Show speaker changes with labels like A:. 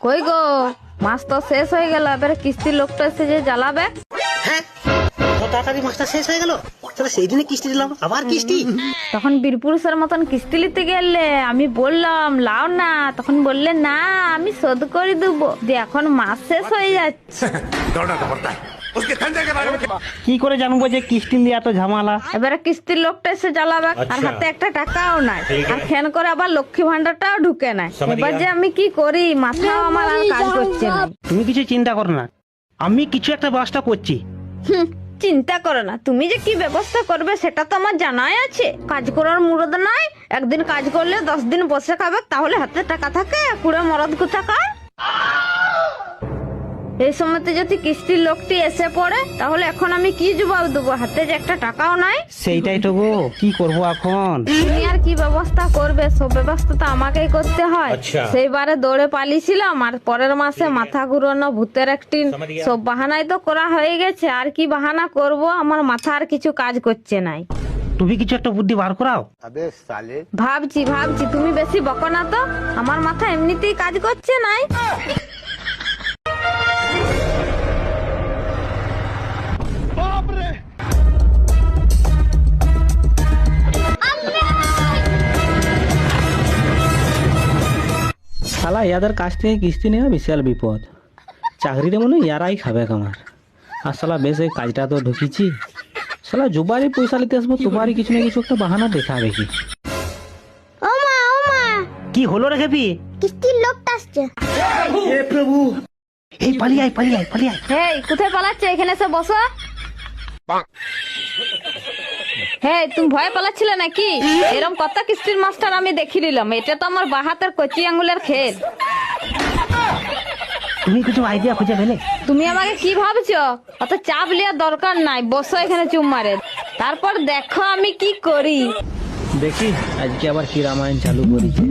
A: কই গো, মাস তো শেষ হয়ে গেল, এবারে কিস্তির লোকটা এসে যে জ্বালাবে।
B: হ্যাঁ, কত তাড়াতাড়ি মাসটা শেষ হয়ে গেল। তাহলে সেই দিনে কিস্তি দিলাম, আবার কিস্তি।
A: তখন বীরপুরুষের মতন কিস্তি নিতে গেলে আমি বললাম লাও না, তখন বললে না আমি শোধ করে দেবো। দিয়ে এখন মাস শেষ হয়ে যাচ্ছে।
B: কি করে জানবো যে কিস্তি দিয়ে এত ঝামেলা?
A: এবারে কিস্তির লোকটা এসে জ্বালাবে, আর হাতে একটা টাকাও নাই, আর ফ্যান করে আবার লক্ষ্মী ভান্ডারটাও ঢুকে নাই। এবার যে আমি কি করি, মাথাও আমার আর কাজ করছে না।
B: তুমি কিছু চিন্তা করো না, আমি কিছু একটা ব্যবস্থা করছি।
A: চিন্তা করো না, তুমি যে কি ব্যবস্থা করবে সেটা তো আমার জানাই আছে। কাজ করার মুরদ নাই, একদিন কাজ করলে 10 দিন বসে খাবে, তাহলে হাতে টাকা থাকে কুড়ে মরদ কোথাকার। এই সময়তে যদি কিস্তির লোকটি এসে পড়ে, তাহলে এখন আমি কি জবাব দেবো? হাতে যে একটা টাকাও নাই।
B: সেইটাই তো গো, কি করবো এখন?
A: তুমি আর কি ব্যবস্থা করবে? সব ব্যবস্থা তো আমাকেই করতে হয়। সেইবারে দৌড়ে পালিয়েছিলাম, আর পরের মাসে মাথা ঘুরানো, ভূতের একটি, সব বাহানাই তো করা হয়ে গেছে। আর কি বাহানা করব? আমার মাথা আর কিছু কাজ করছে নাই।
B: তুমি কিছু একটা বুদ্ধি বার করাও।
A: ভাবছি, তুমি বেশি বকো না তো, আমার মাথা এমনিতেই কাজ করছে নাই।
C: শালা ইয়াদের কাছ থেকে কিস্তি নেওয়া বিশাল বিপদ। চাকরিতে মনে হয় ইয়ারাই খাবে আমার। আর শালা বেশ এই কাজটা তো ঢুকিছি, শালা জুবারই পয়সা নিতে আসবো, তোমারই কিছু না কিছু একটা বাহানা দেখাবে কি।
B: কি হলো রে খেপি?
D: কিস্তির লোকটা আসছে।
B: হে প্রভু, এই পালিয়ে আয়।
A: হেই, কোথায় পালাচ্ছে? এখানে এসে বসো। হ্যাঁ, তুমি ভয় পালাচ্ছিলে নাকি? এরকম কত কিস্তির মাস্টার আমি দেখি নিলাম। এটা তো আমার বাহাতের কচি আঙ্গুলের খেল।
B: তুমি কিছু আইডিয়া খুঁজে পেলে?
A: তুমি আমাকে কি ভাবছো? অত চাপ লিয়ার দরকার নাই, বসো এখানে চুপ মারে, তারপর দেখো আমি কি করি।
C: দেখি আজকে আবার কি রামায়ণ চালু করেছে।